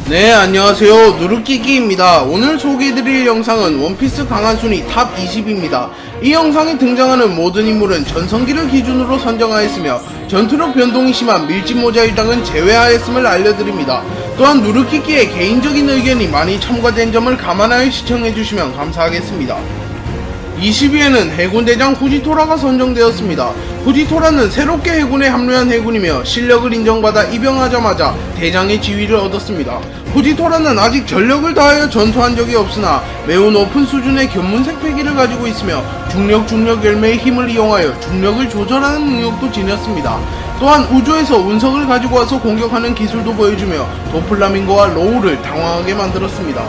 네, 안녕하세요. 누르끼기입니다. 오늘 소개해드릴 영상은 원피스 강한순위 탑 20입니다. 이 영상에 등장하는 모든 인물은 전성기를 기준으로 선정하였으며 전투력 변동이 심한 밀짚모자 일당은 제외하였음을 알려드립니다. 또한 누르끼기의 개인적인 의견이 많이 첨가된 점을 감안하여 시청해주시면 감사하겠습니다. 20위에는 해군대장 후지토라가 선정되었습니다. 후지토라는 새롭게 해군에 합류한 해군이며 실력을 인정받아 입영하자마자 대장의 지위를 얻었습니다. 후지토라는 아직 전력을 다하여 전투한 적이 없으나 매우 높은 수준의 견문색 패기를 가지고 있으며 중력 열매의 힘을 이용하여 중력을 조절하는 능력도 지녔습니다. 또한 우주에서 운석을 가지고 와서 공격하는 기술도 보여주며 도플라밍고와 로우를 당황하게 만들었습니다.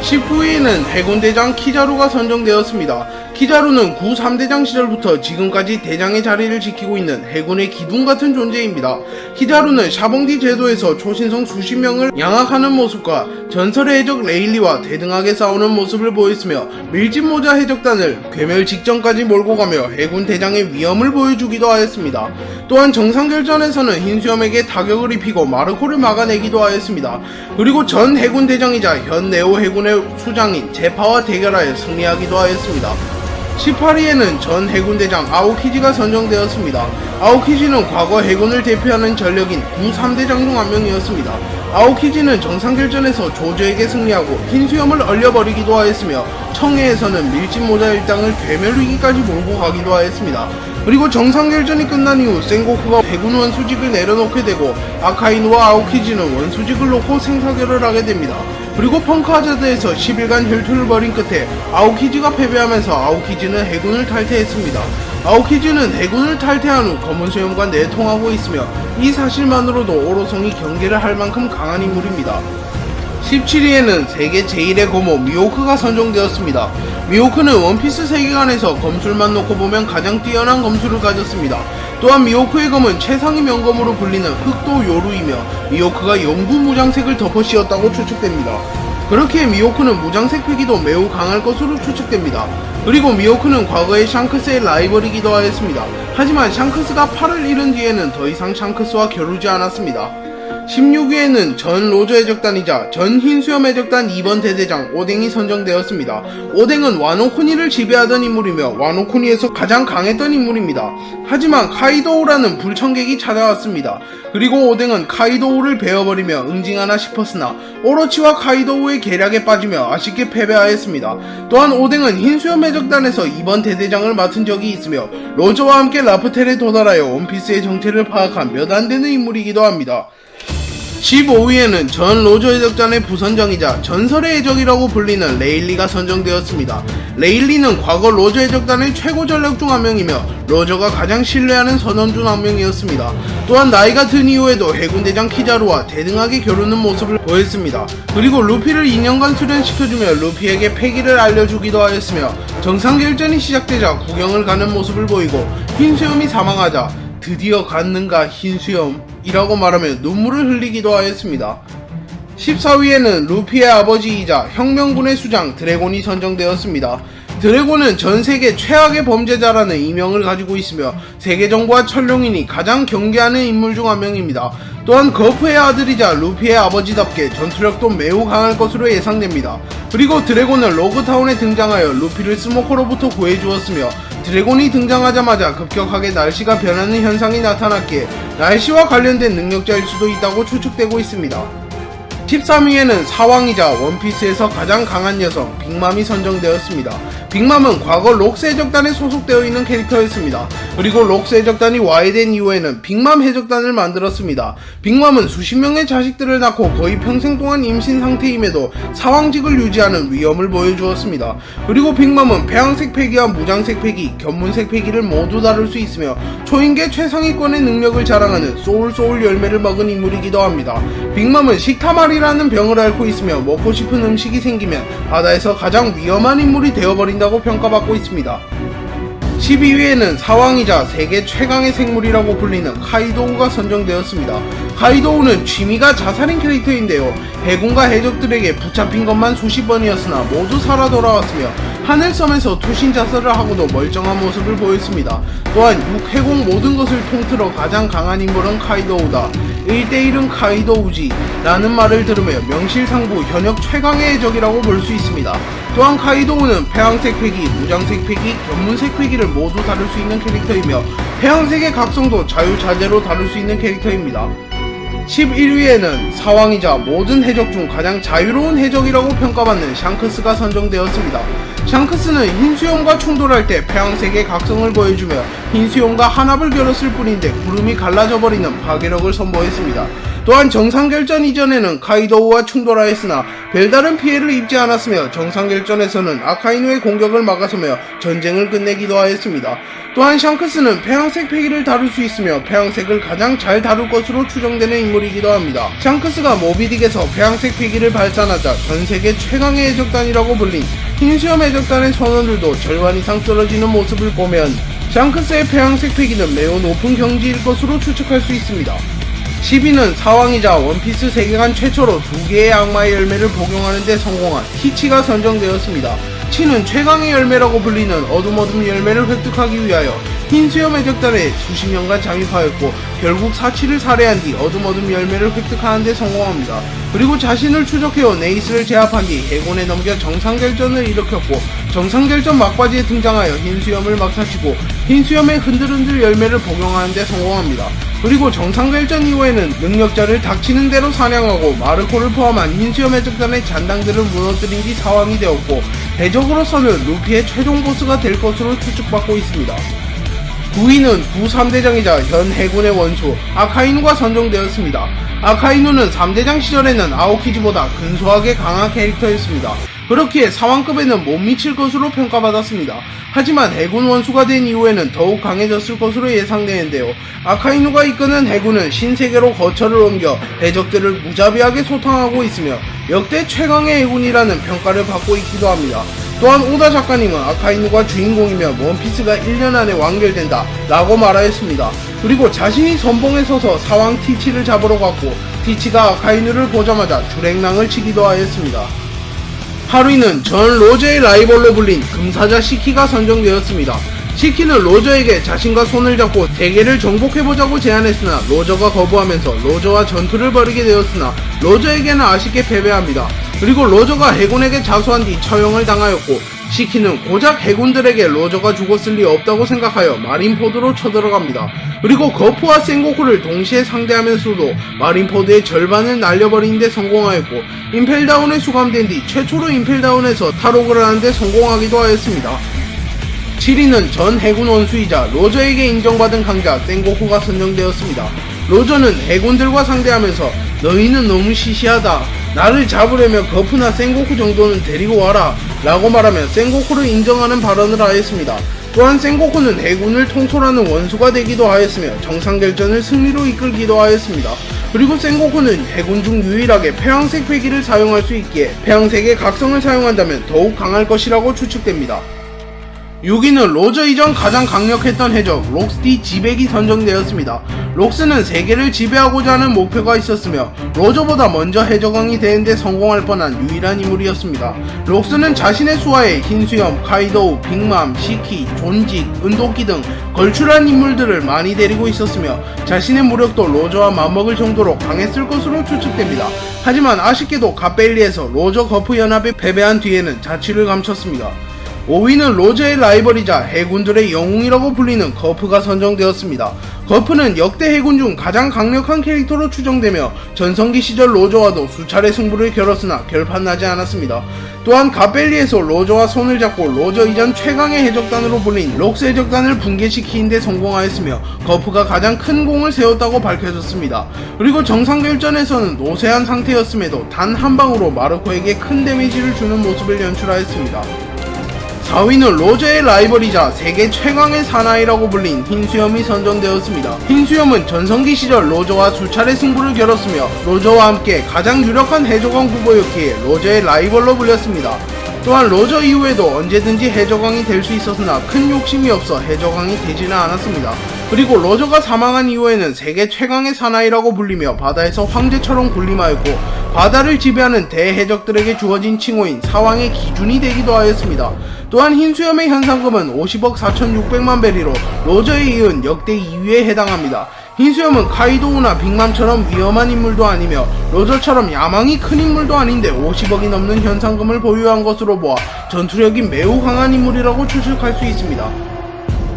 19위에는 해군대장 키자루가 선정되었습니다. 키자루는 구 3대장 시절부터 지금까지 대장의 자리를 지키고 있는 해군의 기둥같은 존재입니다. 키자루는 샤봉디 제도에서 초신성 수십 명을 양악하는 모습과 전설의 해적 레일리와 대등하게 싸우는 모습을 보였으며 밀짚모자 해적단을 괴멸 직전까지 몰고 가며 해군 대장의 위엄을 보여주기도 하였습니다. 또한 정상결전에서는 흰수염에게 타격을 입히고 마르코를 막아내기도 하였습니다. 그리고 전 해군 대장이자 현 네오 해군의 수장인 제파와 대결하여 승리하기도 하였습니다. 18위에는 전 해군대장 아오키지가 선정되었습니다. 아오키지는 과거 해군을 대표하는 전력인 구 3대장 중 한 명이었습니다. 아오키지는 정상결전에서 조조에게 승리하고 흰수염을 얼려버리기도 하였으며 청해에서는 밀짚모자 일당을 괴멸위기까지 몰고 가기도 하였습니다. 그리고 정상결전이 끝난 이후 센고쿠가 해군 원수직을 내려놓게 되고 아카이누와 아오키지는 원수직을 놓고 생사결을 하게 됩니다. 그리고 펑크하자드에서 10일간 혈투를 벌인 끝에 아오키지가 패배하면서 아오키지는 해군을 탈퇴했습니다. 아오키지는 해군을 탈퇴한 후 검은 수염과 내통하고 있으며 이 사실만으로도 오로성이 경계를 할 만큼 강한 인물입니다. 17위에는 세계 제1의 검호 미호크가 선정되었습니다. 미호크는 원피스 세계관에서 검술만 놓고 보면 가장 뛰어난 검술을 가졌습니다. 또한 미호크의 검은 최상위 명검으로 불리는 흑도 요루이며 미호크가 영구 무장색을 덮어 씌웠다고 추측됩니다. 그렇기에 미호크는 무장색 패기도 매우 강할 것으로 추측됩니다. 그리고 미호크는 과거에 샹크스의 라이벌이기도 하였습니다. 하지만 샹크스가 팔을 잃은 뒤에는 더 이상 샹크스와 겨루지 않았습니다. 16위에는 전 로저 해적단이자 전 흰수염 해적단 2번 대대장 오뎅이 선정되었습니다. 오뎅은 와노쿠니를 지배하던 인물이며 와노쿠니에서 가장 강했던 인물입니다. 하지만 카이도우라는 불청객이 찾아왔습니다. 그리고 오뎅은 카이도우를 베어버리며 응징하나 싶었으나 오로치와 카이도우의 계략에 빠지며 아쉽게 패배하였습니다. 또한 오뎅은 흰수염 해적단에서 2번 대대장을 맡은 적이 있으며 로저와 함께 라프텔에 도달하여 원피스의 정체를 파악한 몇 안되는 인물이기도 합니다. 15위에는 전 로저 해적단의 부선장이자 전설의 해적이라고 불리는 레일리가 선정되었습니다. 레일리는 과거 로저 해적단의 최고 전력 중 한 명이며 로저가 가장 신뢰하는 선원 중 한 명이었습니다. 또한 나이가 든 이후에도 해군대장 키자루와 대등하게 겨루는 모습을 보였습니다. 그리고 루피를 2년간 수련시켜주며 루피에게 패기를 알려주기도 하였으며 정상결전이 시작되자 구경을 가는 모습을 보이고 흰수염이 사망하자 드디어 갔는가 흰수염 이라고 말하며 눈물을 흘리기도 하였습니다. 14위에는 루피의 아버지이자 혁명군의 수장 드래곤이 선정되었습니다. 드래곤은 전세계 최악의 범죄자라는 이명을 가지고 있으며 세계정부와 천룡인이 가장 경계하는 인물 중 한 명입니다. 또한 거프의 아들이자 루피의 아버지답게 전투력도 매우 강할 것으로 예상됩니다. 그리고 드래곤은 로그타운에 등장하여 루피를 스모커로부터 구해주었으며 드래곤이 등장하자마자 급격하게 날씨가 변하는 현상이 나타났기에 날씨와 관련된 능력자일 수도 있다고 추측되고 있습니다. 13위에는 사왕이자 원피스에서 가장 강한 여성 빅맘이 선정되었습니다. 빅맘은 과거 록스 해적단에 소속되어 있는 캐릭터였습니다. 그리고 록스 해적단이 와해된 이후에는 빅맘 해적단을 만들었습니다. 빅맘은 수십 명의 자식들을 낳고 거의 평생 동안 임신 상태임에도 사왕직을 유지하는 위엄을 보여주었습니다. 그리고 빅맘은 폐왕색 패기와 무장색 패기, 견문색 패기를 모두 다룰 수 있으며 초인계 최상위권의 능력을 자랑하는 소울 열매를 먹은 인물이기도 합니다. 빅맘은 식타말이라는 병을 앓고 있으며 먹고 싶은 음식이 생기면 바다에서 가장 위험한 인물이 되어버린다고 평가받고 있습니다. 12위에는 사왕이자 세계 최강의 생물이라고 불리는 카이도우가 선정되었습니다. 카이도우는 취미가 자살인 캐릭터인데요. 해군과 해적들에게 붙잡힌 것만 수십 번이었으나 모두 살아 돌아왔으며 하늘섬에서 투신 자살을 하고도 멀쩡한 모습을 보였습니다. 또한 육해공 모든 것을 통틀어 가장 강한 인물은 카이도우다. 1대1은 카이도우지 라는 말을 들으며 명실상부 현역 최강의 해적이라고 볼 수 있습니다. 또한 카이도우는 폐왕색 회기, 무장색 회기, 견문색 회기를 모두 다룰 수 있는 캐릭터이며 폐왕색의 각성도 자유자재로 다룰 수 있는 캐릭터입니다. 11위에는 사왕이자 모든 해적 중 가장 자유로운 해적이라고 평가받는 샹크스가 선정되었습니다. 샹크스는 흰수염과 충돌할 때 폐왕색의 각성을 보여주며 흰수염과 한압을 겨뤘을 뿐인데 구름이 갈라져 버리는 파괴력을 선보였습니다. 또한 정상결전 이전에는 카이도우와 충돌하였으나 별다른 피해를 입지 않았으며 정상결전에서는 아카이누의 공격을 막아서며 전쟁을 끝내기도 하였습니다. 또한 샹크스는 폐왕색 패기를 다룰 수 있으며 폐왕색을 가장 잘 다룰 것으로 추정되는 인물이기도 합니다. 샹크스가 모비딕에서 폐왕색 패기를 발산하자 전세계 최강의 해적단이라고 불린 흰수염 해적단의 선원들도 절반 이상 쓰러지는 모습을 보면 샹크스의 폐왕색 패기는 매우 높은 경지일 것으로 추측할 수 있습니다. 10위는 사왕이자 원피스 세계관 최초로 2개의 악마의 열매를 복용하는 데 성공한 티치가 선정되었습니다. 치는 최강의 열매라고 불리는 어둠 열매를 획득하기 위하여 흰수염 해적단에 수십 년간 잠입하였고 결국 사치를 살해한 뒤 어둠 열매를 획득하는 데 성공합니다. 그리고 자신을 추적해온 네이스를 제압한 뒤 해군에 넘겨 정상결전을 일으켰고 정상결전 막바지에 등장하여 흰수염을 막사치고 흰수염의 흔들흔들 열매를 복용하는 데 성공합니다. 그리고 정상결전 이후에는 능력자를 닥치는 대로 사냥하고 마르코를 포함한 흰수염 해적단의 잔당들을 무너뜨린 뒤 사왕이 되었고 해적으로서는 루피의 최종 보스가 될 것으로 추측받고 있습니다. 9위는 구 3대장이자 현 해군의 원수 아카이누가 선정되었습니다. 아카이누는 3대장 시절에는 아오키즈보다 근소하게 강한 캐릭터였습니다. 그렇기에 사왕급에는 못 미칠 것으로 평가받았습니다. 하지만 해군 원수가 된 이후에는 더욱 강해졌을 것으로 예상되는데요. 아카이누가 이끄는 해군은 신세계로 거처를 옮겨 해적들을 무자비하게 소탕하고 있으며 역대 최강의 해군이라는 평가를 받고 있기도 합니다. 또한 오다 작가님은 아카이누가 주인공이며 원피스가 1년 안에 완결된다 라고 말하였습니다. 그리고 자신이 선봉에 서서 사왕 티치를 잡으러 갔고 티치가 아카이누를 보자마자 주랭랑을 치기도 하였습니다. 8위는 전 로저의 라이벌로 불린 금사자 시키가 선정되었습니다. 시키는 로저에게 자신과 손을 잡고 대계를 정복해보자고 제안했으나 로저가 거부하면서 로저와 전투를 벌이게 되었으나 로저에게는 아쉽게 패배합니다. 그리고 로저가 해군에게 자수한 뒤 처형을 당하였고 시키는 고작 해군들에게 로저가 죽었을 리 없다고 생각하여 마린포드로 쳐들어갑니다. 그리고 거푸와 센고쿠를 동시에 상대하면서도 마린포드의 절반을 날려버리는 데 성공하였고 임펠다운에 수감된 뒤 최초로 임펠다운에서 탈옥을 하는 데 성공하기도 하였습니다. 7위는 전 해군 원수이자 로저에게 인정받은 강자 센고쿠가 선정되었습니다. 로저는 해군들과 상대하면서 너희는 너무 시시하다. 나를 잡으려면 거푸나 센고쿠 정도는 데리고 와라 라고 말하며 센고쿠를 인정하는 발언을 하였습니다. 또한 센고쿠는 해군을 통솔하는 원수가 되기도 하였으며 정상결전을 승리로 이끌기도 하였습니다. 그리고 센고쿠는 해군 중 유일하게 폐왕색 회기를 사용할 수 있기에 폐왕색의 각성을 사용한다면 더욱 강할 것이라고 추측됩니다. 6위는 로저 이전 가장 강력했던 해적 록스티 지백이 선정되었습니다. 록스는 세계를 지배하고자 하는 목표가 있었으며 로저보다 먼저 해적왕이 되는데 성공할 뻔한 유일한 인물이었습니다. 록스는 자신의 수하에 흰수염, 카이도우, 빅맘, 시키, 존직, 은도끼 등 걸출한 인물들을 많이 데리고 있었으며 자신의 무력도 로저와 맞먹을 정도로 강했을 것으로 추측됩니다. 하지만 아쉽게도 갓벨리에서 로저 거프 연합에 패배한 뒤에는 자취를 감췄습니다. 5위는 로저의 라이벌이자 해군들의 영웅이라고 불리는 거프가 선정되었습니다. 거프는 역대 해군 중 가장 강력한 캐릭터로 추정되며 전성기 시절 로저와도 수차례 승부를 겨뤘으나 결판나지 않았습니다. 또한 갓벨리에서 로저와 손을 잡고 로저 이전 최강의 해적단으로 불린 록스 해적단을 붕괴시키는 데 성공하였으며 거프가 가장 큰 공을 세웠다고 밝혀졌습니다. 그리고 정상결전에서는 노쇠한 상태였음에도 단 한 방으로 마르코에게 큰 데미지를 주는 모습을 연출하였습니다. 4위는 로저의 라이벌이자 세계 최강의 사나이라고 불린 흰수염이 선정되었습니다. 흰수염은 전성기 시절 로저와 수차례 승부를 겨뤘으며 로저와 함께 가장 유력한 해적왕 후보였기에 로저의 라이벌로 불렸습니다. 또한 로저 이후에도 언제든지 해적왕이 될 수 있었으나 큰 욕심이 없어 해적왕이 되지는 않았습니다. 그리고 로저가 사망한 이후에는 세계 최강의 사나이라고 불리며 바다에서 황제처럼 군림하였고 바다를 지배하는 대해적들에게 주어진 칭호인 사왕의 기준이 되기도 하였습니다. 또한 흰수염의 현상금은 50억 4,600만 베리로 로저에 이은 역대 2위에 해당합니다. 흰수염은 카이도우나 빅맘처럼 위험한 인물도 아니며 로저처럼 야망이 큰 인물도 아닌데 50억이 넘는 현상금을 보유한 것으로 보아 전투력이 매우 강한 인물이라고 추측할 수 있습니다.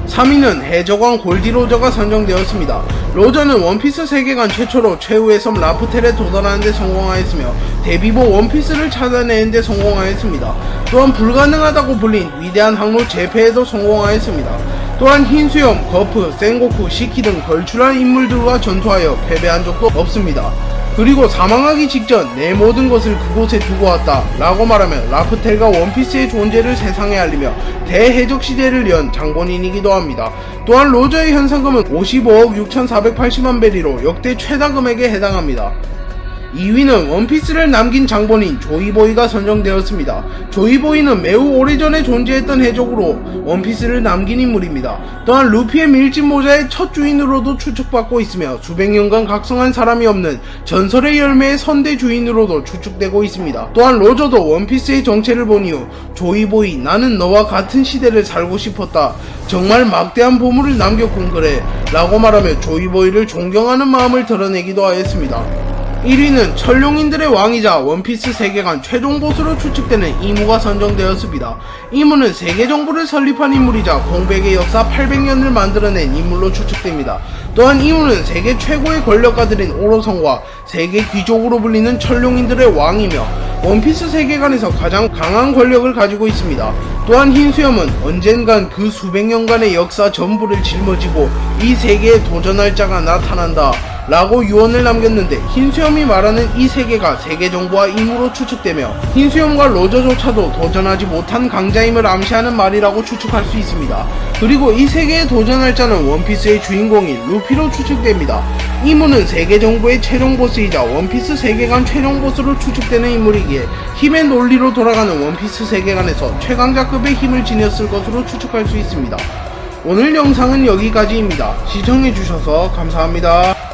3위는 해적왕 골디 로저가 선정되었습니다. 로저는 원피스 세계관 최초로 최후의 섬 라프텔에 도달하는 데 성공하였으며 데비보 원피스를 찾아내는 데 성공하였습니다. 또한 불가능하다고 불린 위대한 항로 제페에도 성공하였습니다. 또한 흰수염, 거프, 센고쿠, 시키 등 걸출한 인물들과 전투하여 패배한 적도 없습니다. 그리고 사망하기 직전 내 모든 것을 그곳에 두고 왔다 라고 말하며 라프텔과 원피스의 존재를 세상에 알리며 대해적 시대를 연 장본인이기도 합니다. 또한 로저의 현상금은 55억 6,480만 베리로 역대 최다 금액에 해당합니다. 2위는 원피스를 남긴 장본인 조이보이가 선정되었습니다. 조이보이는 매우 오래전에 존재했던 해적으로 원피스를 남긴 인물입니다. 또한 루피의 밀짚 모자의 첫 주인으로도 추측받고 있으며 수백 년간 각성한 사람이 없는 전설의 열매의 선대 주인으로도 추측되고 있습니다. 또한 로저도 원피스의 정체를 본 이후 조이보이 나는 너와 같은 시대를 살고 싶었다. 정말 막대한 보물을 남겼군 그래 라고 말하며 조이보이를 존경하는 마음을 드러내기도 하였습니다. 1위는 천룡인들의 왕이자 원피스 세계관 최종 보스로 추측되는 이무가 선정되었습니다. 이무는 세계 정부를 설립한 인물이자 공백의 역사 800년을 만들어낸 인물로 추측됩니다. 또한 이무는 세계 최고의 권력가들인 오로성과 세계 귀족으로 불리는 천룡인들의 왕이며 원피스 세계관에서 가장 강한 권력을 가지고 있습니다. 또한 흰수염은 언젠간 그 수백 년간의 역사 전부를 짊어지고 이 세계에 도전할 자가 나타난다 라고 유언을 남겼는데 흰수염이 말하는 이 세계가 세계정부와 임으로 추측되며 흰수염과 로저조차도 도전하지 못한 강자임을 암시하는 말이라고 추측할 수 있습니다. 그리고 이 세계에 도전할 자는 원피스의 주인공인 루피로 추측됩니다. 이무는 세계정부의 최종 보스이자 원피스 세계관 최종 보스로 추측되는 인물이기에 힘의 논리로 돌아가는 원피스 세계관에서 최강자급의 힘을 지녔을 것으로 추측할 수 있습니다. 오늘 영상은 여기까지입니다. 시청해주셔서 감사합니다.